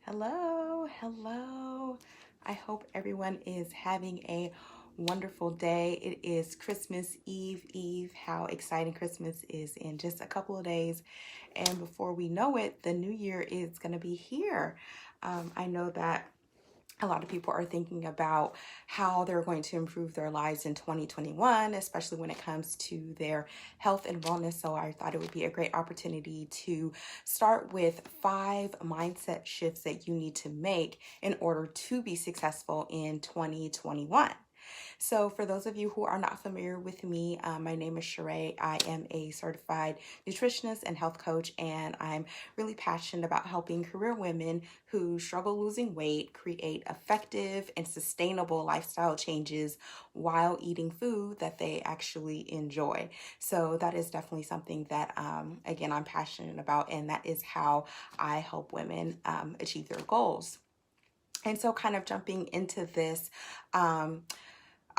Hello. I hope everyone is having a wonderful day. It is Christmas Eve. How exciting Christmas is in just a couple of days. And before we know it, the new year is going to be here. I know that a lot of people are thinking about how they're going to improve their lives in 2021, especially when it comes to their health and wellness. So I thought it would be a great opportunity to start with 5 mindset shifts that you need to make in order to be successful in 2021. So for those of you who are not familiar with me, my name is Sharae. I am a certified nutritionist and health coach, and I'm really passionate about helping career women who struggle losing weight create effective and sustainable lifestyle changes while eating food that they actually enjoy. So that is definitely something that, again, I'm passionate about, and that is how I help women achieve their goals. And so kind of jumping into this,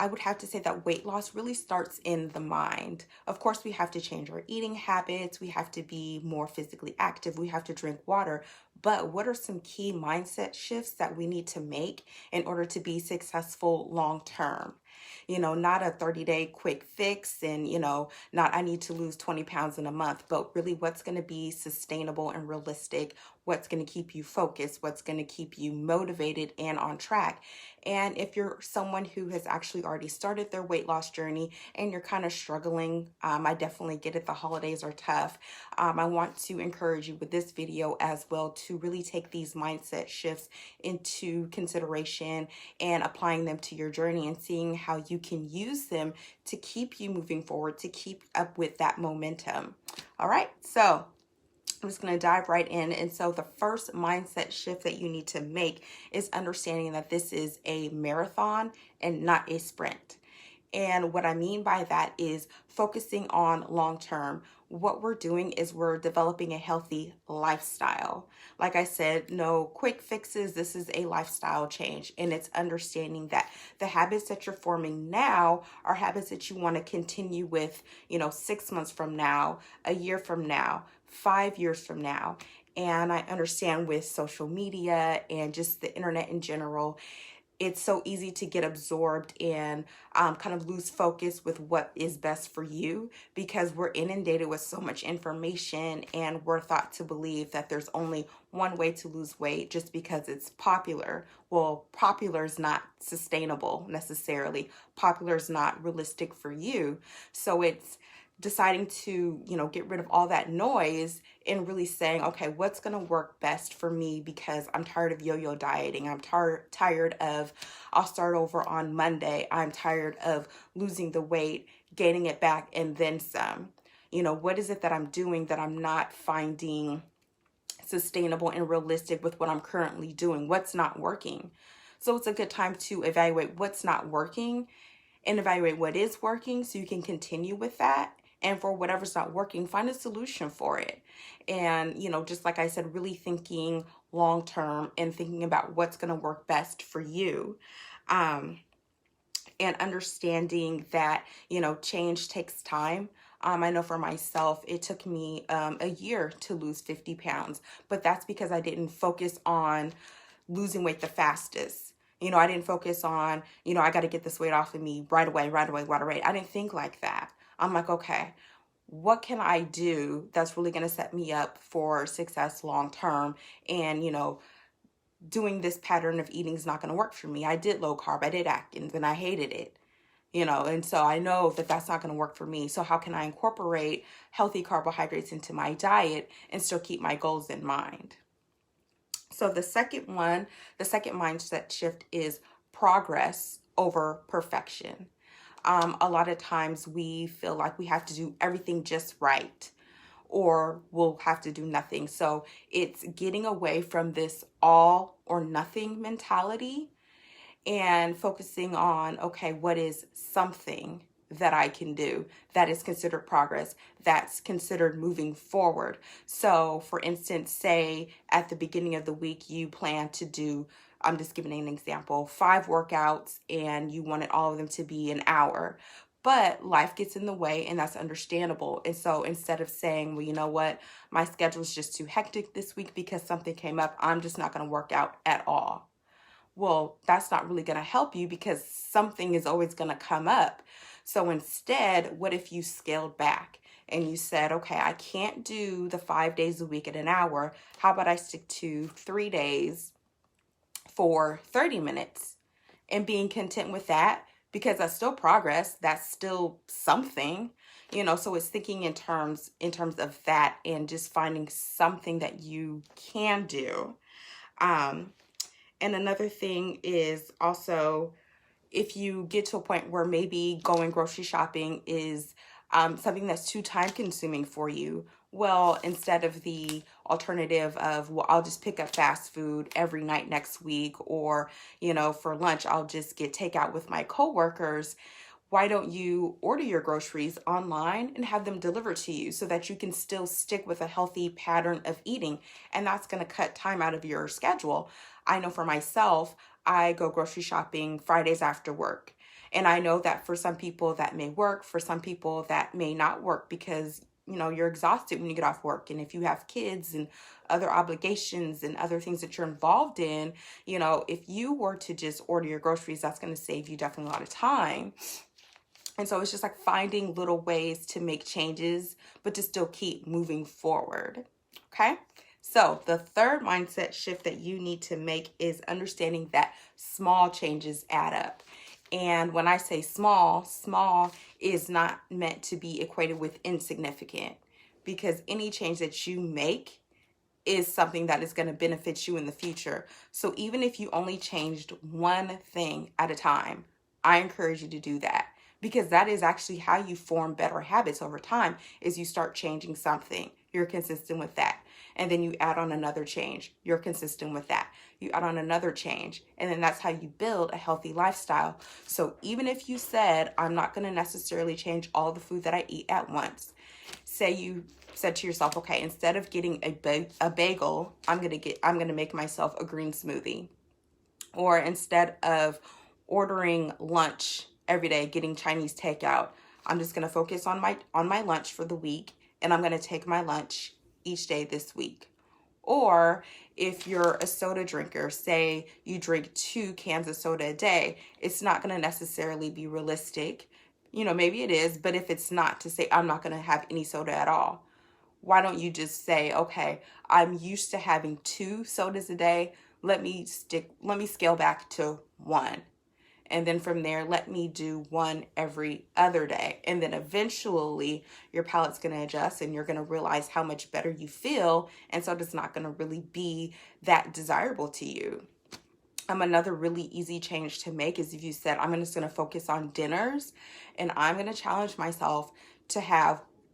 I would have to say that weight loss really starts in the mind. Of course, we have to change our eating habits. We have to be more physically active. We have to drink water. But what are some key mindset shifts that we need to make in order to be successful long term? Not a 30-day quick fix and, not I need to lose 20 pounds in a month, but really what's going to be sustainable and realistic, what's going to keep you focused, what's going to keep you motivated and on track. And if you're someone who has actually already started their weight loss journey and you're kind of struggling, I definitely get it. The holidays are tough. I want to encourage you with this video as well to really take these mindset shifts into consideration and applying them to your journey and seeing how you can use them to keep you moving forward, to keep up with that momentum. All right, so I'm just going to dive right in. And so the first mindset shift that you need to make is understanding that this is a marathon and not a sprint. And what I mean by that is focusing on long term. What we're doing is we're developing a healthy lifestyle. Like I said, no quick fixes. This is a lifestyle change. And it's understanding that the habits that you're forming now are habits that you want to continue with, 6 months from now, a year from now, 5 years from now. And I understand with social media and just the internet in general, it's so easy to get absorbed and kind of lose focus with what is best for you because we're inundated with so much information and we're thought to believe that there's only one way to lose weight just because it's popular. Well, popular is not sustainable necessarily. Popular is not realistic for you. So it's deciding to, get rid of all that noise and really saying, okay, what's going to work best for me because I'm tired of yo-yo dieting. I'm tired of, I'll start over on Monday. I'm tired of losing the weight, gaining it back, and then some. What is it that I'm doing that I'm not finding sustainable and realistic with what I'm currently doing? What's not working? So it's a good time to evaluate what's not working and evaluate what is working so you can continue with that. And for whatever's not working, find a solution for it. And, just like I said, really thinking long term and thinking about what's going to work best for you. And understanding that, change takes time. I know for myself, it took me a year to lose 50 pounds, but that's because I didn't focus on losing weight the fastest. I didn't focus on, I got to get this weight off of me right away. I didn't think like that. I'm like, okay, what can I do that's really going to set me up for success long term? And, doing this pattern of eating is not going to work for me. I did low carb, I did Atkins, and I hated it. And so I know that that's not going to work for me. So how can I incorporate healthy carbohydrates into my diet and still keep my goals in mind? So the second mindset shift is progress over perfection. A lot of times we feel like we have to do everything just right or we'll have to do nothing. So it's getting away from this all or nothing mentality and focusing on, okay, what is something that I can do that is considered progress, that's considered moving forward. So for instance, say at the beginning of the week, you plan to do, I'm just giving an example, 5 workouts and you wanted all of them to be an hour. But life gets in the way, and that's understandable. And so instead of saying, well, you know what, my schedule is just too hectic this week because something came up, I'm just not going to work out at all. Well, that's not really going to help you because something is always going to come up. So instead, what if you scaled back and you said, okay, I can't do the 5 days a week at an hour. How about I stick to 3 days for 30 minutes and being content with that, because that's still progress. That's still something, so it's thinking in terms of that and just finding something that you can do. And another thing is also, if you get to a point where maybe going grocery shopping is something that's too time consuming for you, well, instead of the alternative of, well, I'll just pick up fast food every night next week, or, for lunch, I'll just get takeout with my coworkers. Why don't you order your groceries online and have them delivered to you so that you can still stick with a healthy pattern of eating? And that's going to cut time out of your schedule. I know for myself, I go grocery shopping Fridays after work. And I know that for some people that may work, for some people that may not work, because you're exhausted when you get off work. And if you have kids and other obligations and other things that you're involved in, if you were to just order your groceries, that's going to save you definitely a lot of time. And so it's just like finding little ways to make changes, but to still keep moving forward. Okay. So the third mindset shift that you need to make is understanding that small changes add up. And when I say small, small is not meant to be equated with insignificant, because any change that you make is something that is going to benefit you in the future. So even if you only changed one thing at a time, I encourage you to do that, because that is actually how you form better habits over time. Is you start changing something, you're consistent with that, and then you add on another change, you're consistent with that, you add on another change, and then that's how you build a healthy lifestyle. So even if you said, I'm not going to necessarily change all the food that I eat at once, say you said to yourself, okay, instead of getting a bagel, I'm going to make myself a green smoothie. Or instead of ordering lunch every day, getting Chinese takeout, I'm just going to focus on my lunch for the week, and I'm going to take my lunch each day this week. Or if you're a soda drinker, say you drink 2 cans of soda a day, it's not going to necessarily be realistic. Maybe it is, but if it's not, to say I'm not going to have any soda at all. Why don't you just say, okay, I'm used to having 2 sodas a day. Let me scale back to 1. And then from there, let me do 1 every other day. And then eventually your palate's going to adjust and you're going to realize how much better you feel. And so it's not going to really be that desirable to you. Another really easy change to make is if you said, I'm just going to focus on dinners, and I'm going to challenge myself to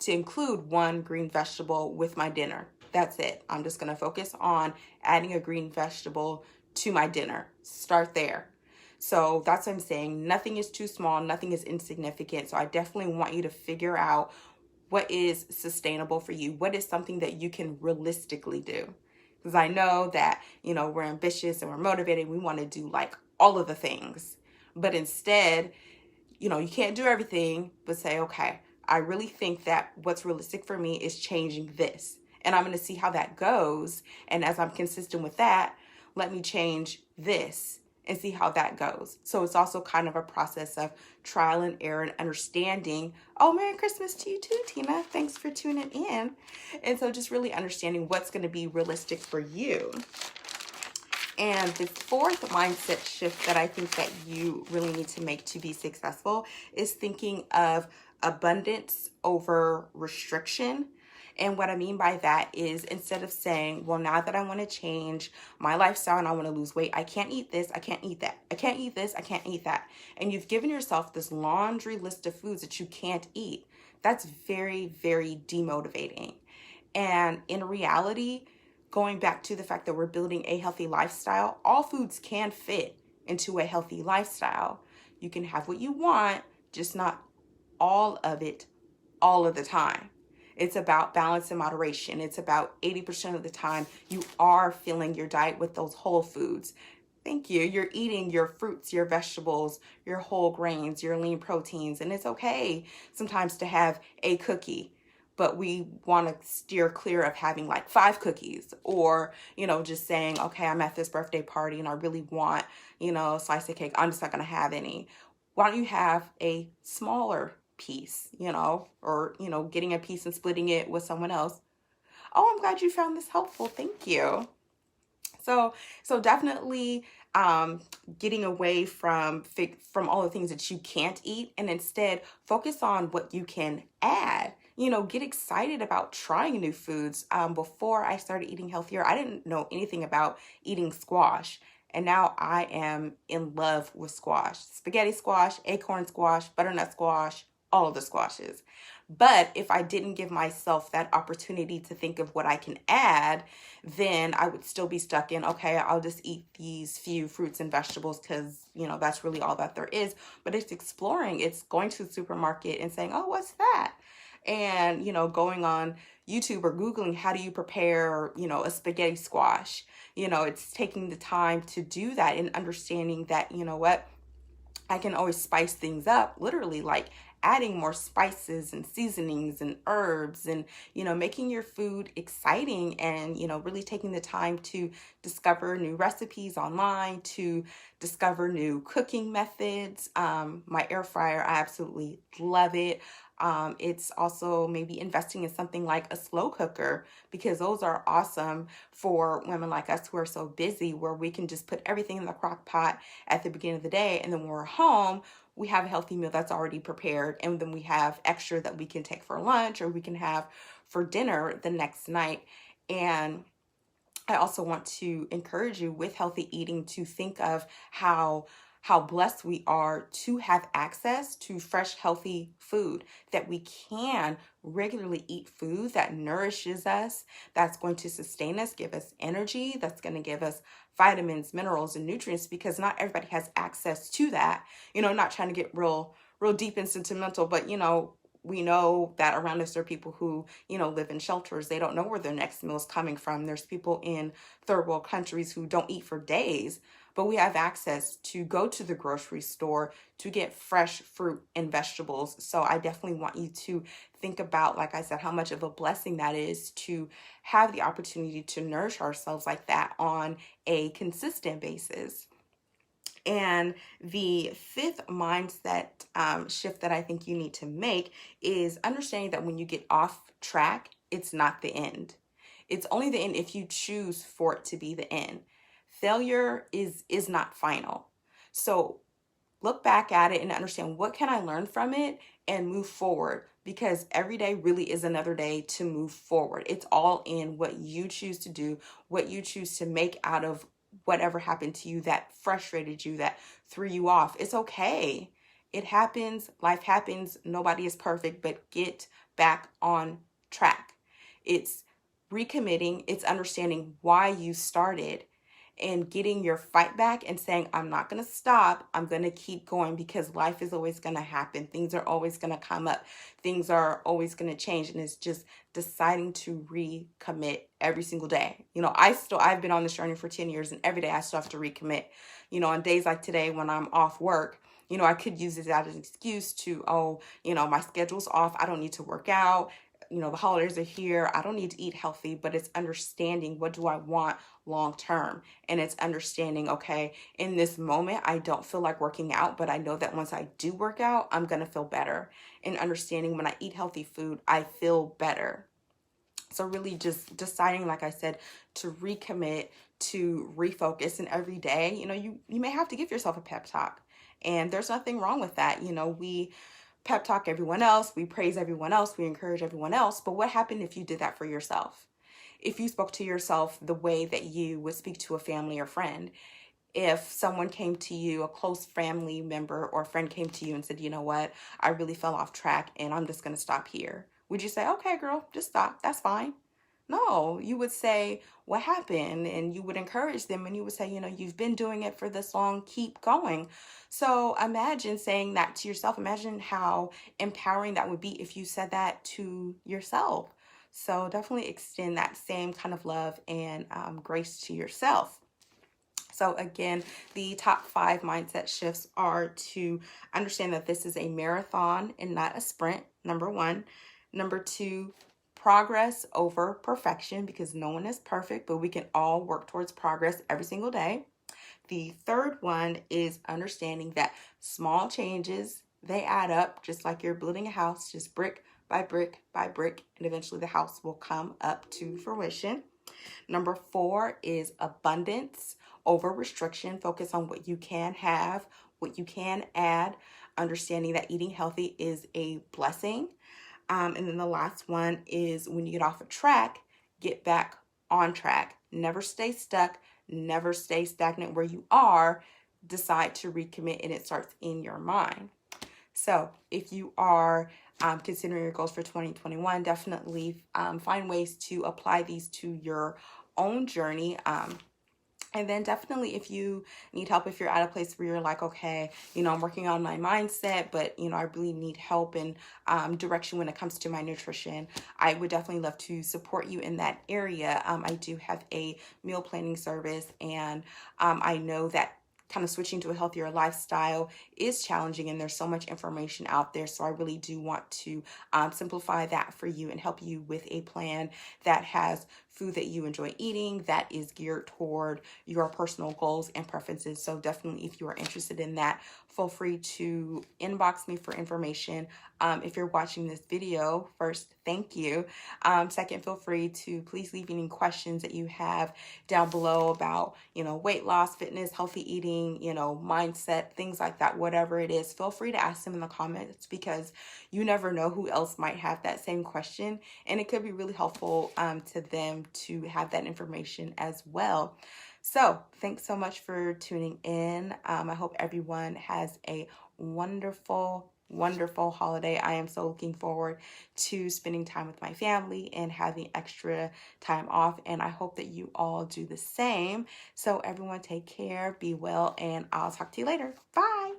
include 1 green vegetable with my dinner. That's it. I'm just going to focus on adding a green vegetable to my dinner. Start there. So that's what I'm saying. Nothing is too small. Nothing is insignificant. So I definitely want you to figure out what is sustainable for you. What is something that you can realistically do? Because I know that, we're ambitious and we're motivated. We want to do like all of the things. But instead, you can't do everything, but say, okay, I really think that what's realistic for me is changing this. And I'm going to see how that goes. And as I'm consistent with that, let me change this and see how that goes. So it's also kind of a process of trial and error and understanding. Oh, Merry Christmas to you too, Tina. Thanks for tuning in. And so just really understanding what's going to be realistic for you. And the fourth mindset shift that I think that you really need to make to be successful is thinking of abundance over restriction. And what I mean by that is, instead of saying, well, now that I want to change my lifestyle and I want to lose weight, I can't eat this, I can't eat that, I can't eat this, I can't eat that. And you've given yourself this laundry list of foods that you can't eat. That's very, very demotivating. And in reality, going back to the fact that we're building a healthy lifestyle, all foods can fit into a healthy lifestyle. You can have what you want, just not all of it all of the time. It's about balance and moderation. It's about 80% of the time you are filling your diet with those whole foods. Thank you. You're eating your fruits, your vegetables, your whole grains, your lean proteins, and it's okay sometimes to have a cookie, but we want to steer clear of having like 5 cookies, or, just saying, okay, I'm at this birthday party and I really want, a slice of cake. I'm just not going to have any. Why don't you have a smaller piece, or, getting a piece and splitting it with someone else? Oh, I'm glad you found this helpful. Thank you. So definitely getting away from all the things that you can't eat, and instead focus on what you can add. Get excited about trying new foods. Before I started eating healthier, I didn't know anything about eating squash. And now I am in love with squash. Spaghetti squash, acorn squash, butternut squash, all of the squashes. But if I didn't give myself that opportunity to think of what I can add, then I would still be stuck in, okay, I'll just eat these few fruits and vegetables because, that's really all that there is. But it's exploring, it's going to the supermarket and saying, oh, what's that? And, going on YouTube or Googling, how do you prepare, a spaghetti squash? It's taking the time to do that and understanding that, what, I can always spice things up, literally, like adding more spices and seasonings and herbs, and, making your food exciting, and, really taking the time to discover new recipes online, to discover new cooking methods. My air fryer, I absolutely love it. It's also maybe investing in something like a slow cooker, because those are awesome for women like us who are so busy, where we can just put everything in the crock pot at the beginning of the day, and then when we're home, we have a healthy meal that's already prepared, and then we have extra that we can take for lunch or we can have for dinner the next night. And I also want to encourage you with healthy eating to think of how blessed we are to have access to fresh, healthy food, that we can regularly eat food that nourishes us, that's going to sustain us, give us energy, that's going to give us vitamins, minerals, and nutrients, because not everybody has access to that. Not trying to get real deep and sentimental, but we know that around us there are people who, live in shelters. They don't know where their next meal is coming from. There's people in third world countries who don't eat for days, but we have access to go to the grocery store to get fresh fruit and vegetables. So I definitely want you to think about, like I said, how much of a blessing that is to have the opportunity to nourish ourselves like that on a consistent basis. And the fifth mindset shift that I think you need to make is understanding that when you get off track, it's not the end. It's only the end if you choose for it to be the end. Failure is not final. So look back at it and understand, what can I learn from it, and move forward, because every day really is another day to move forward. It's all in what you choose to do, what you choose to make out of whatever happened to you that frustrated you, that threw you off. It's okay. It happens. Life happens. Nobody is perfect, but get back on track. It's recommitting. It's understanding why you started and getting your fight back and saying, I'm not going to stop. I'm going to keep going, because life is always going to happen. Things are always going to come up. Things are always going to change. And it's just deciding to recommit every single day. I've been on this journey for 10 years, and every day I still have to recommit. On days like today when I'm off work, I could use it as an excuse to, my schedule's off. I don't need to work out. The holidays are here. I don't need to eat healthy, but it's understanding, what do I want long term? And it's understanding, okay, in this moment, I don't feel like working out, but I know that once I do work out, I'm going to feel better. And understanding, when I eat healthy food, I feel better. So really just deciding, like I said, to recommit, to refocus. And every day, you may have to give yourself a pep talk. And there's nothing wrong with that. We pep talk everyone else, we praise everyone else, we encourage everyone else. But what happened if you did that for yourself? If you spoke to yourself the way that you would speak to a family or friend? If someone came to you, a close family member or friend came to you and said, you know what, I really fell off track and I'm just going to stop here. Would you say, okay, girl, just stop. That's fine? No, you would say, what happened? And you would encourage them, and you would say, you've been doing it for this long, keep going. So imagine saying that to yourself. Imagine how empowering that would be if you said that to yourself. So definitely extend that same kind of love and grace to yourself. So again, the top 5 mindset shifts are to understand that this is a marathon and not a sprint, number 1. Number 2, progress over perfection, because no one is perfect, but we can all work towards progress every single day. The third one is understanding that small changes, they add up, just like you're building a house, just brick by brick by brick, and eventually the house will come up to fruition. Number 4 is abundance over restriction. Focus on what you can have, what you can add, understanding that eating healthy is a blessing. And then the last one is when you get off a track, get back on track. Never stay stuck, never stay stagnant where you are. Decide to recommit, and it starts in your mind. So if you are considering your goals for 2021, definitely find ways to apply these to your own journey. And then definitely if you need help, if you're at a place where you're like, okay, I'm working on my mindset, but, I really need help and direction when it comes to my nutrition, I would definitely love to support you in that area. I do have a meal planning service, and I know that kind of switching to a healthier lifestyle is challenging, and there's so much information out there. So I really do want to simplify that for you and help you with a plan that has food that you enjoy eating, that is geared toward your personal goals and preferences. So definitely, if you are interested in that, feel free to inbox me for information. If you're watching this video, first, thank you. Second, feel free to please leave any questions that you have down below about, weight loss, fitness, healthy eating, mindset, things like that, whatever it is. Feel free to ask them in the comments, because you never know who else might have that same question, and it could be really helpful to them to have that information as well. So thanks so much for tuning in. I hope everyone has a wonderful holiday. I am so looking forward to spending time with my family and having extra time off, and I hope that you all do the same. So everyone, take care, be well, and I'll talk to you later. Bye.